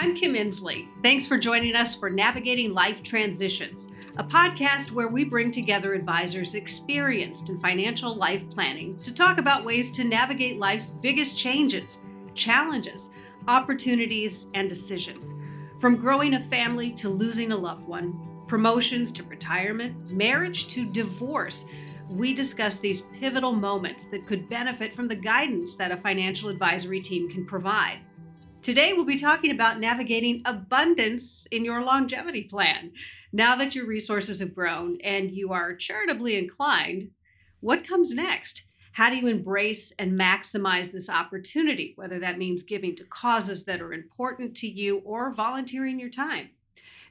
I'm Kim Insley. Thanks for joining us for Navigating Life Transitions, a podcast where we bring together advisors experienced in financial life planning to talk about ways to navigate life's biggest changes, challenges, opportunities, and decisions. From growing a family to losing a loved one, promotions to retirement, marriage to divorce, we discuss these pivotal moments that could benefit from the guidance that a financial advisory team can provide. Today, we'll be talking about navigating abundance in your longevity plan. Now that your resources have grown and you are charitably inclined, what comes next? How do you embrace and maximize this opportunity, whether that means giving to causes that are important to you or volunteering your time?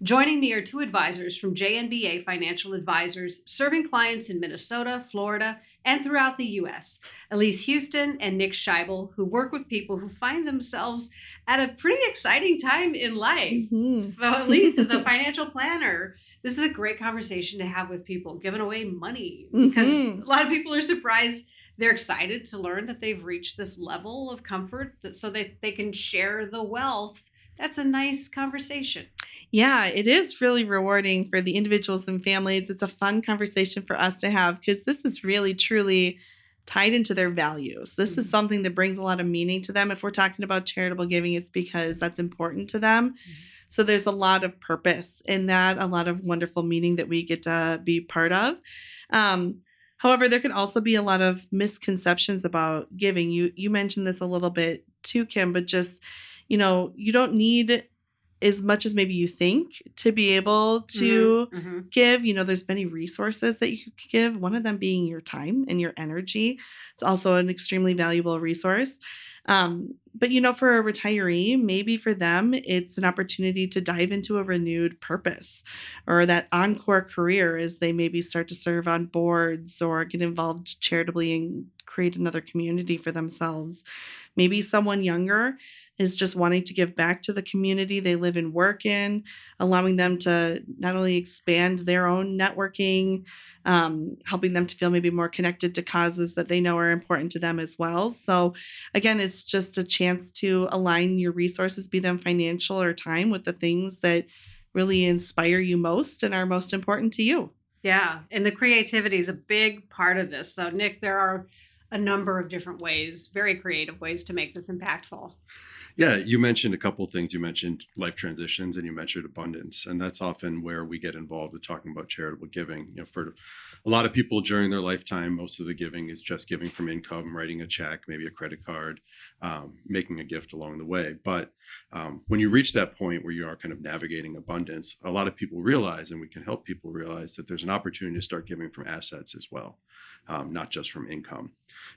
Joining me are two advisors from JNBA Financial Advisors, serving clients in Minnesota, Florida, and throughout the U.S. Elise Huston and Nick Scheibel, who work with people who find themselves at a pretty exciting time in life. So Elise, as a financial planner, this is a great conversation to have with people giving away money, because a lot of people are surprised. They're excited to learn that they've reached this level of comfort so that they can share the wealth. That's a nice conversation. Yeah, it is really rewarding for the individuals and families. It's a fun conversation for us to have because this is really, truly tied into their values. This is something that brings a lot of meaning to them. If we're talking about charitable giving, it's because that's important to them. So there's a lot of purpose in that, a lot of wonderful meaning that we get to be part of. However, there can also be a lot of misconceptions about giving. You mentioned this a little bit too, Kim, but just, you don't need as much as maybe you think to be able to give. There's many resources that you could give, one of them being your time and your energy. It's also an extremely valuable resource. But for a retiree, maybe for them, it's an opportunity to dive into a renewed purpose or that encore career as they maybe start to serve on boards or get involved charitably and create another community for themselves. Maybe someone younger is just wanting to give back to the community they live and work in, allowing them to not only expand their own networking, helping them to feel maybe more connected to causes that they know are important to them as well. So again, it's just a chance to align your resources, be them financial or time, with the things that really inspire you most and are most important to you. Yeah, and the creativity is a big part of this. So Nick, there are a number of different ways, very creative ways to make this impactful. Yeah, you mentioned a couple of things. You mentioned life transitions and you mentioned abundance. And that's often where we get involved with talking about charitable giving. For a lot of people during their lifetime, most of the giving is just giving from income, writing a check, maybe a credit card, making a gift along the way. But when you reach that point where you are kind of navigating abundance, a lot of people realize, and we can help people realize, that there's an opportunity to start giving from assets as well, not just from income.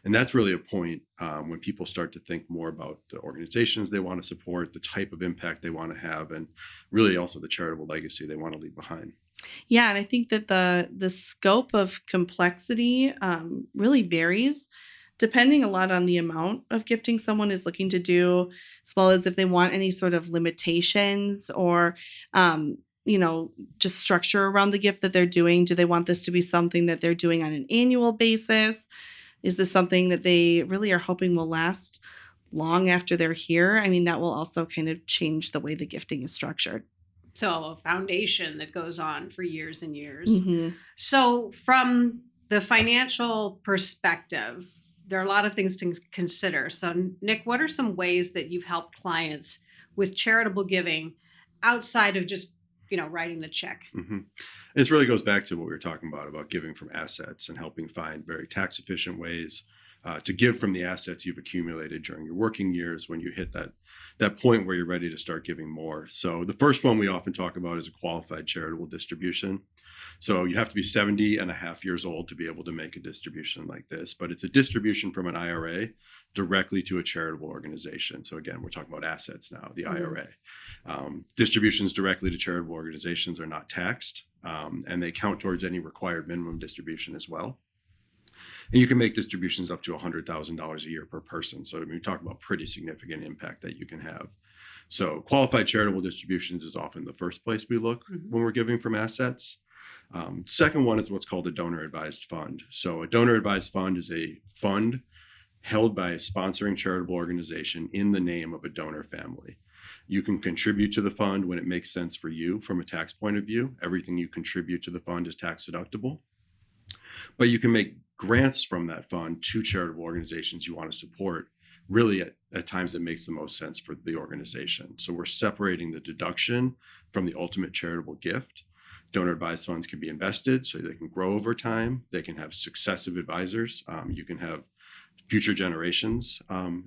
And that's really a point when people start to think more about the organizations they want to support, the type of impact they want to have, and really also the charitable legacy they want to leave behind. Yeah, and I think that the scope of complexity really varies depending a lot on the amount of gifting someone is looking to do, as well as if they want any sort of limitations or just structure around the gift that they're doing. Do they want this to be something that they're doing on an annual basis? Is this something that they really are hoping will last long after they're here? I mean, that will also kind of change the way the gifting is structured. So a foundation that goes on for years and years. So from the financial perspective, there are a lot of things to consider. So Nick, what are some ways that you've helped clients with charitable giving outside of just writing the check? This really goes back to what we were talking about giving from assets and helping find very tax efficient ways to give from the assets you've accumulated during your working years when you hit that point where you're ready to start giving more. So the first one we often talk about is a qualified charitable distribution. So you have to be 70 and a half years old to be able to make a distribution like this, but it's a distribution from an IRA directly to a charitable organization. So again, we're talking about assets now, the IRA. Distributions directly to charitable organizations are not taxed, and they count towards any required minimum distribution as well. And you can make distributions up to $100,000 a year per person. So we talk about pretty significant impact that you can have. So qualified charitable distributions is often the first place we look when we're giving from assets. Second one is what's called a donor advised fund. So a donor advised fund is a fund held by a sponsoring charitable organization in the name of a donor family. You can contribute to the fund when it makes sense for you from a tax point of view. Everything you contribute to the fund is tax deductible. But you can make grants from that fund to charitable organizations you want to support, really at times that makes the most sense for the organization. So we're separating the deduction from the ultimate charitable gift. Donor advised funds can be invested so they can grow over time. They can have successive advisors. You can have future generations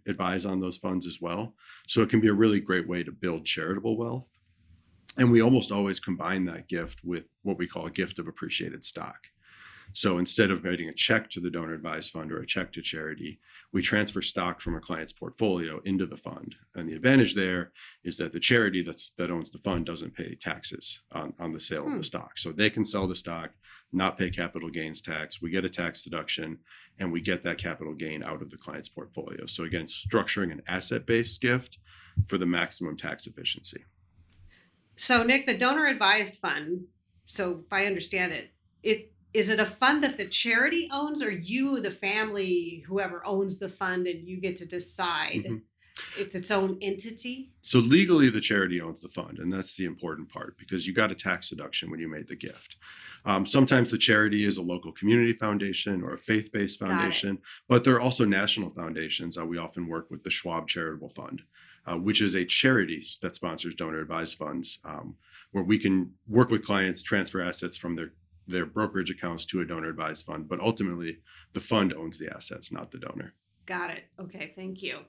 advise on those funds as well. So it can be a really great way to build charitable wealth. And we almost always combine that gift with what we call a gift of appreciated stock. So instead of writing a check to the donor advised fund or a check to charity, we transfer stock from a client's portfolio into the fund. And the advantage there is that the charity that owns the fund doesn't pay taxes on the sale of the stock. So they can sell the stock, not pay capital gains tax. We get a tax deduction, and we get that capital gain out of the client's portfolio. So again, structuring an asset-based gift for the maximum tax efficiency. So Nick, the donor advised fund, so if I understand it, is it a fund that the charity owns, or you, the family, whoever owns the fund, and you get to decide? Mm-hmm. It's its own entity? So legally, the charity owns the fund, and that's the important part, because you got a tax deduction when you made the gift. Sometimes the charity is a local community foundation or a faith-based foundation, but there are also national foundations. We often work with the Schwab Charitable Fund, which is a charity that sponsors donor advised funds, where we can work with clients, transfer assets from their brokerage accounts to a donor advised fund, but ultimately the fund owns the assets, not the donor. Got it. Okay, thank you.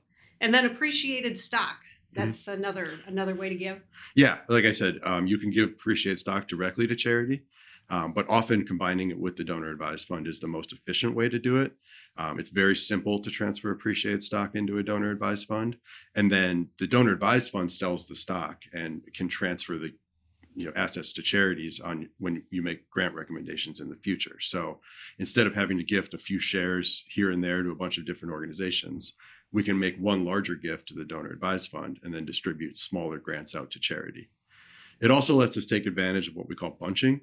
And then appreciated stock. That's another way to give. Yeah, like I said, you can give appreciated stock directly to charity, but often combining it with the donor advised fund is the most efficient way to do it. It's very simple to transfer appreciated stock into a donor advised fund, and then the donor advised fund sells the stock and can transfer the assets to charities when you make grant recommendations in the future. So instead of having to gift a few shares here and there to a bunch of different organizations, we can make one larger gift to the donor advised fund and then distribute smaller grants out to charity. It also lets us take advantage of what we call bunching.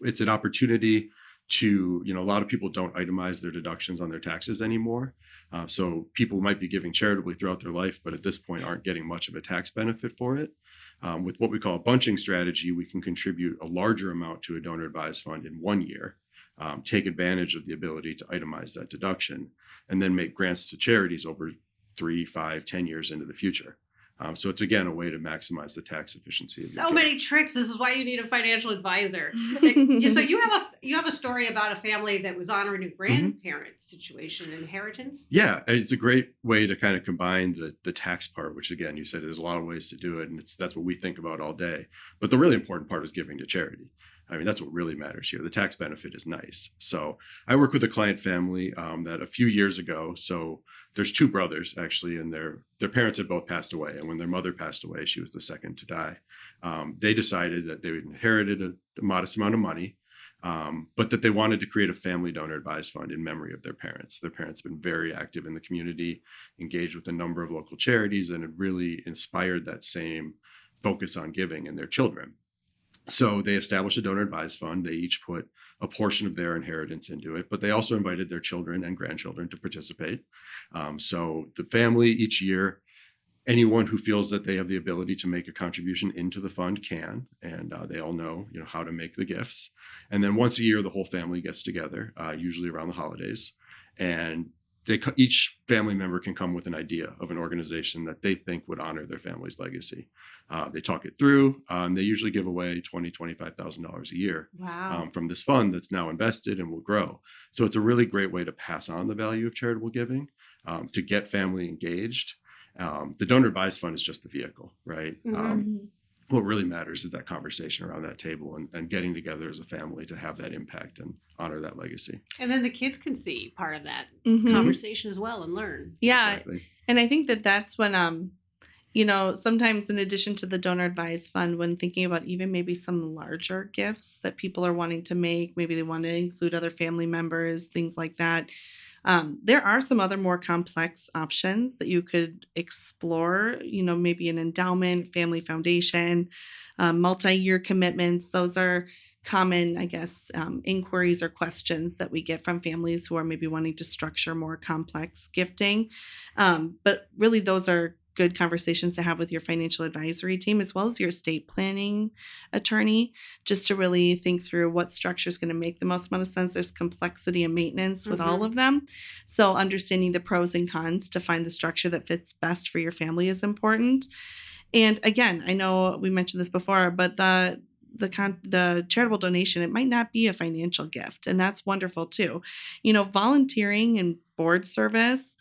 It's an opportunity to, a lot of people don't itemize their deductions on their taxes anymore. So people might be giving charitably throughout their life, but at this point aren't getting much of a tax benefit for it. With what we call a bunching strategy, we can contribute a larger amount to a donor advised fund in 1 year, take advantage of the ability to itemize that deduction, and then make grants to charities over 3, 5, 10 years into the future. So it's, again, a way to maximize the tax efficiency. So many tricks. This is why you need a financial advisor. So you have a story about a family that was honoring a grandparent situation, inheritance? Yeah, it's a great way to kind of combine the tax part, which, again, you said there's a lot of ways to do it, and that's what we think about all day. But the really important part is giving to charity. I mean, that's what really matters here. The tax benefit is nice. So I work with a client family that a few years ago, so there's 2 brothers actually, and their parents had both passed away. And when their mother passed away, she was the second to die. They decided that they had inherited a modest amount of money, but that they wanted to create a family donor advised fund in memory of their parents. Their parents have been very active in the community, engaged with a number of local charities, and had really inspired that same focus on giving in their children. So they established a donor advised fund. They each put a portion of their inheritance into it, but they also invited their children and grandchildren to participate. So the family each year, anyone who feels that they have the ability to make a contribution into the fund can, and they all know, how to make the gifts. And then once a year, the whole family gets together, usually around the holidays, and each family member can come with an idea of an organization that they think would honor their family's legacy. They talk it through. They usually give away $20,000, $25,000 a year from this fund that's now invested and will grow. So it's a really great way to pass on the value of charitable giving, to get family engaged. The donor advised fund is just the vehicle, right? What really matters is that conversation around that table and getting together as a family to have that impact and honor that legacy. And then the kids can see part of that conversation as well and learn. Yeah. Exactly. And I think that's when, sometimes in addition to the donor advised fund, when thinking about even maybe some larger gifts that people are wanting to make, maybe they want to include other family members, things like that. There are some other more complex options that you could explore, maybe an endowment, family foundation, multi-year commitments. Those are common, inquiries or questions that we get from families who are maybe wanting to structure more complex gifting. But really, those are good conversations to have with your financial advisory team as well as your estate planning attorney, just to really think through what structure is going to make the most amount of sense. There's complexity and maintenance with all of them. So understanding the pros and cons to find the structure that fits best for your family is important. And again, I know we mentioned this before, but the charitable donation, it might not be a financial gift, and that's wonderful too. Volunteering and board service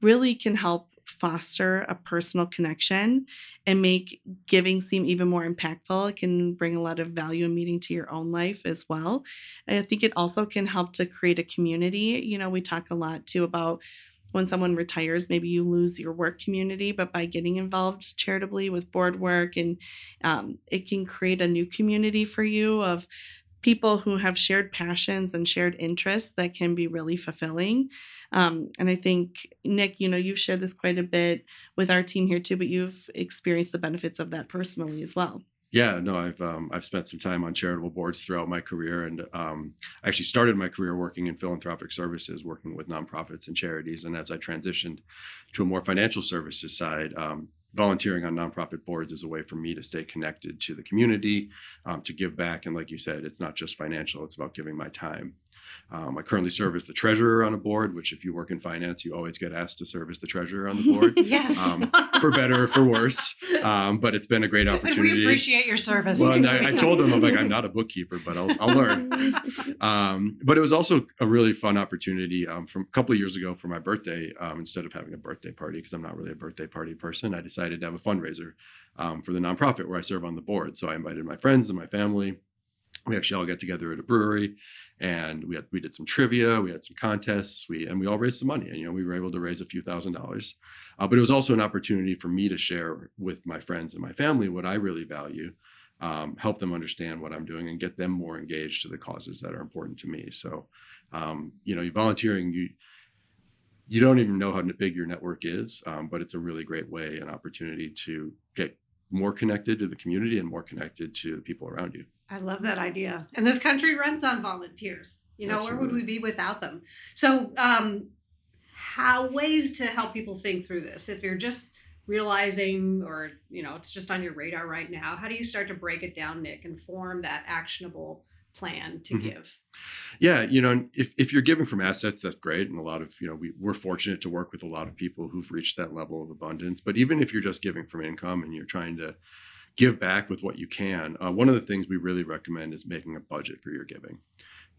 really can help foster a personal connection and make giving seem even more impactful. It can bring a lot of value and meaning to your own life as well. And I think it also can help to create a community. We talk a lot too about when someone retires, maybe you lose your work community, but by getting involved charitably with board work, and it can create a new community for you of people who have shared passions and shared interests that can be really fulfilling. And I think, Nick, you've shared this quite a bit with our team here too, but you've experienced the benefits of that personally as well. Yeah, no, I've spent some time on charitable boards throughout my career, and I actually started my career working in philanthropic services, working with nonprofits and charities. And as I transitioned to a more financial services side, volunteering on nonprofit boards is a way for me to stay connected to the community, to give back. And like you said, it's not just financial; it's about giving my time. I currently serve as the treasurer on a board, which if you work in finance, you always get asked to serve as the treasurer on the board. Yes. For better or for worse. But it's been a great opportunity. We appreciate your service. Well, and I told them, I'm not a bookkeeper, but I'll learn. But it was also a really fun opportunity from a couple of years ago for my birthday. Instead of having a birthday party, because I'm not really a birthday party person, I decided to have a fundraiser for the nonprofit where I serve on the board. So I invited my friends and my family. We actually all got together at a brewery, and we did some trivia, we had some contests, and we all raised some money, and we were able to raise a few $1,000s. But it was also an opportunity for me to share with my friends and my family what I really value, help them understand what I'm doing, and get them more engaged to the causes that are important to me. So, you volunteering, you don't even know how big your network is, but it's a really great way, an opportunity to get more connected to the community and more connected to the people around you. I love that idea. And this country runs on volunteers. Absolutely. Where would we be without them? So how ways to help people think through this? If you're just realizing, or, it's just on your radar right now, how do you start to break it down, Nick, and form that actionable plan to give? Yeah, if you're giving from assets, that's great. And a lot of, we're fortunate to work with a lot of people who've reached that level of abundance. But even if you're just giving from income and you're trying to give back with what you can, one of the things we really recommend is making a budget for your giving.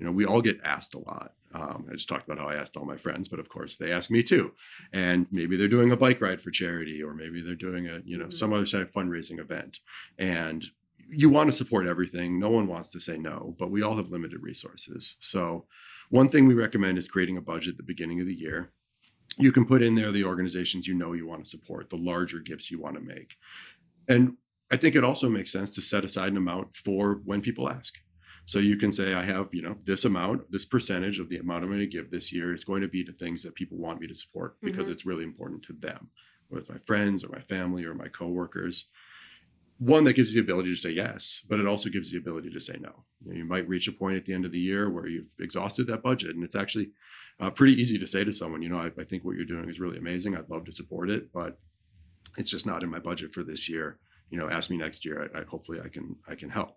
We all get asked a lot. I just talked about how I asked all my friends, but of course they ask me too. And maybe they're doing a bike ride for charity, or maybe they're doing some other type of fundraising event. And you want to support everything. No one wants to say no, but we all have limited resources. So one thing we recommend is creating a budget at the beginning of the year. You can put in there the organizations you want to support, the larger gifts you want to make. And I think it also makes sense to set aside an amount for when people ask. So you can say, I have, this amount, this percentage of the amount I'm going to give this year is going to be to things that people want me to support because it's really important to them, whether it's my friends or my family or my coworkers. One, that gives you the ability to say yes, but it also gives you the ability to say no. You might reach a point at the end of the year where you've exhausted that budget, and it's actually pretty easy to say to someone, I think what you're doing is really amazing. I'd love to support it, but it's just not in my budget for this year. Ask me next year. Hopefully I can help.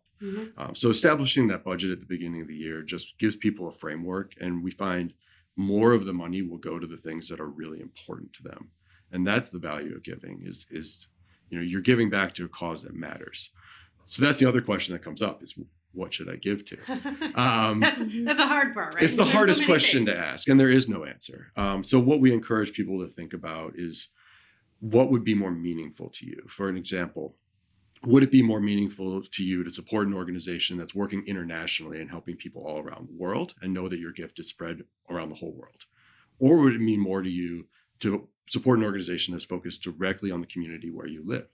So establishing that budget at the beginning of the year just gives people a framework, and we find more of the money will go to the things that are really important to them. And that's the value of giving is you're giving back to a cause that matters. So that's the other question that comes up is, what should I give to? That's a hard part, right? It's the hardest question to ask, and there is no answer. So what we encourage people to think about is, what would be more meaningful to you? For an example, would it be more meaningful to you to support an organization that's working internationally and helping people all around the world and know that your gift is spread around the whole world? Or would it mean more to you to support an organization that's focused directly on the community where you live?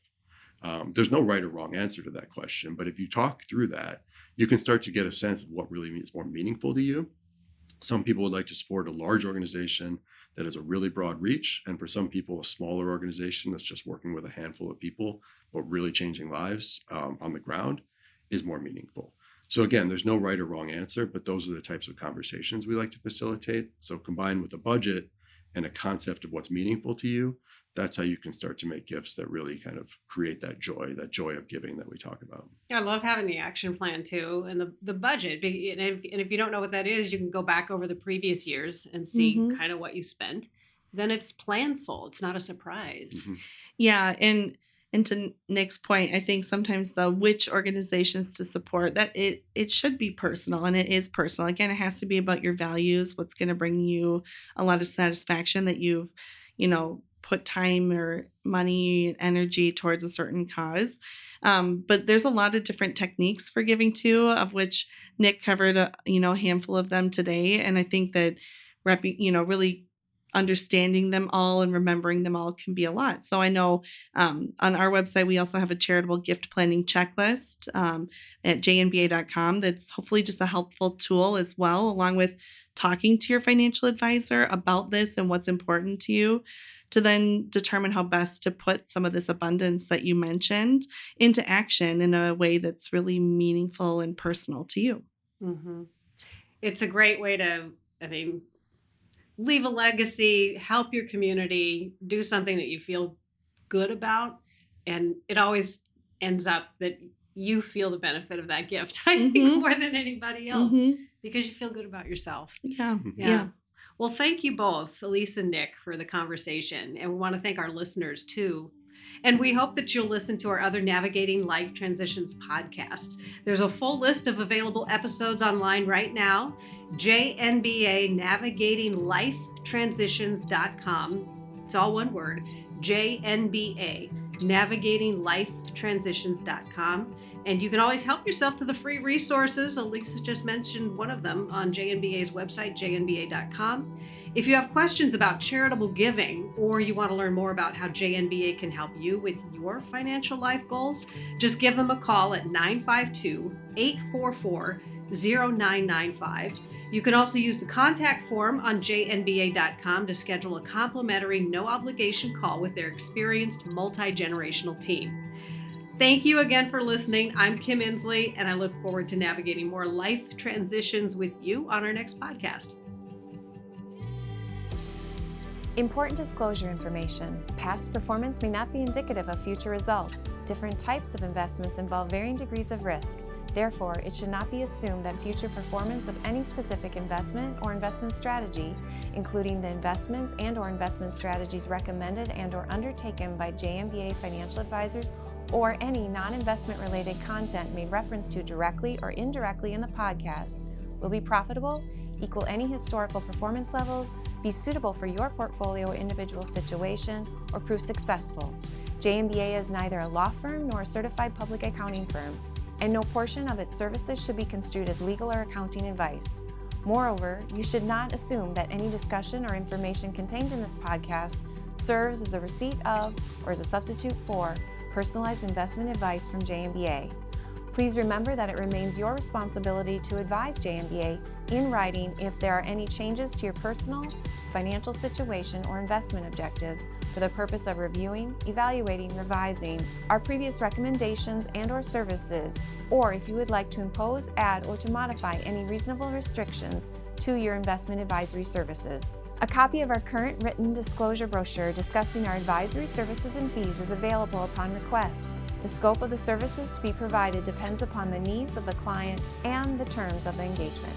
There's no right or wrong answer to that question, but if you talk through that, you can start to get a sense of what really is more meaningful to you. Some people would like to support a large organization that has a really broad reach, and for some people, a smaller organization that's just working with a handful of people, but really changing lives on the ground is more meaningful. So again, there's no right or wrong answer, but those are the types of conversations we like to facilitate. So combined with a budget and a concept of what's meaningful to you, that's how you can start to make gifts that really kind of create that joy of giving that we talk about. I love having the action plan too, and the budget. And if you don't know what that is, you can go back over the previous years and see kind of what you spent. Then it's planful. It's not a surprise. Yeah, and to Nick's point, I think sometimes the which organizations to support, that it should be personal, and it is personal. Again, it has to be about your values, what's going to bring you a lot of satisfaction, that you've, put time or money and energy towards a certain cause. But there's a lot of different techniques for giving too, of which Nick covered a handful of them today. And I think that really understanding them all and remembering them all can be a lot. So I know on our website, we also have a charitable gift planning checklist at JNBA.com that's hopefully just a helpful tool as well, along with talking to your financial advisor about this and what's important to you, to then determine how best to put some of this abundance that you mentioned into action in a way that's really meaningful and personal to you. It's a great way to, leave a legacy, help your community, do something that you feel good about. And it always ends up that you feel the benefit of that gift, I think, more than anybody else, because you feel good about yourself. Yeah. Well, thank you both, Elise and Nick, for the conversation. And we want to thank our listeners, too. And we hope that you'll listen to our other Navigating Life Transitions podcasts. There's a full list of available episodes online right now. JNBA NavigatingLifeTransitions.com. It's all one word. JNBA NavigatingLifeTransitions.com. And you can always help yourself to the free resources. Elise just mentioned one of them on JNBA's website, jnba.com. If you have questions about charitable giving, or you want to learn more about how JNBA can help you with your financial life goals, just give them a call at 952-844-0995. You can also use the contact form on jnba.com to schedule a complimentary, no obligation call with their experienced multi-generational team. Thank you again for listening. I'm Kim Insley, and I look forward to navigating more life transitions with you on our next podcast. Important disclosure information. Past performance may not be indicative of future results. Different types of investments involve varying degrees of risk. Therefore, it should not be assumed that future performance of any specific investment or investment strategy, including the investments and/or investment strategies recommended and/or undertaken by JNBA Financial Advisors, or any non-investment related content made reference to directly or indirectly in the podcast, will be profitable, equal any historical performance levels, be suitable for your portfolio or individual situation, or prove successful. JNBA is neither a law firm nor a certified public accounting firm, and no portion of its services should be construed as legal or accounting advice. Moreover, you should not assume that any discussion or information contained in this podcast serves as a receipt of or as a substitute for personalized investment advice from JNBA. Please remember that it remains your responsibility to advise JNBA in writing if there are any changes to your personal, financial situation, or investment objectives for the purpose of reviewing, evaluating, revising our previous recommendations and/or services, or if you would like to impose, add, or to modify any reasonable restrictions to your investment advisory services. A copy of our current written disclosure brochure discussing our advisory services and fees is available upon request. The scope of the services to be provided depends upon the needs of the client and the terms of the engagement.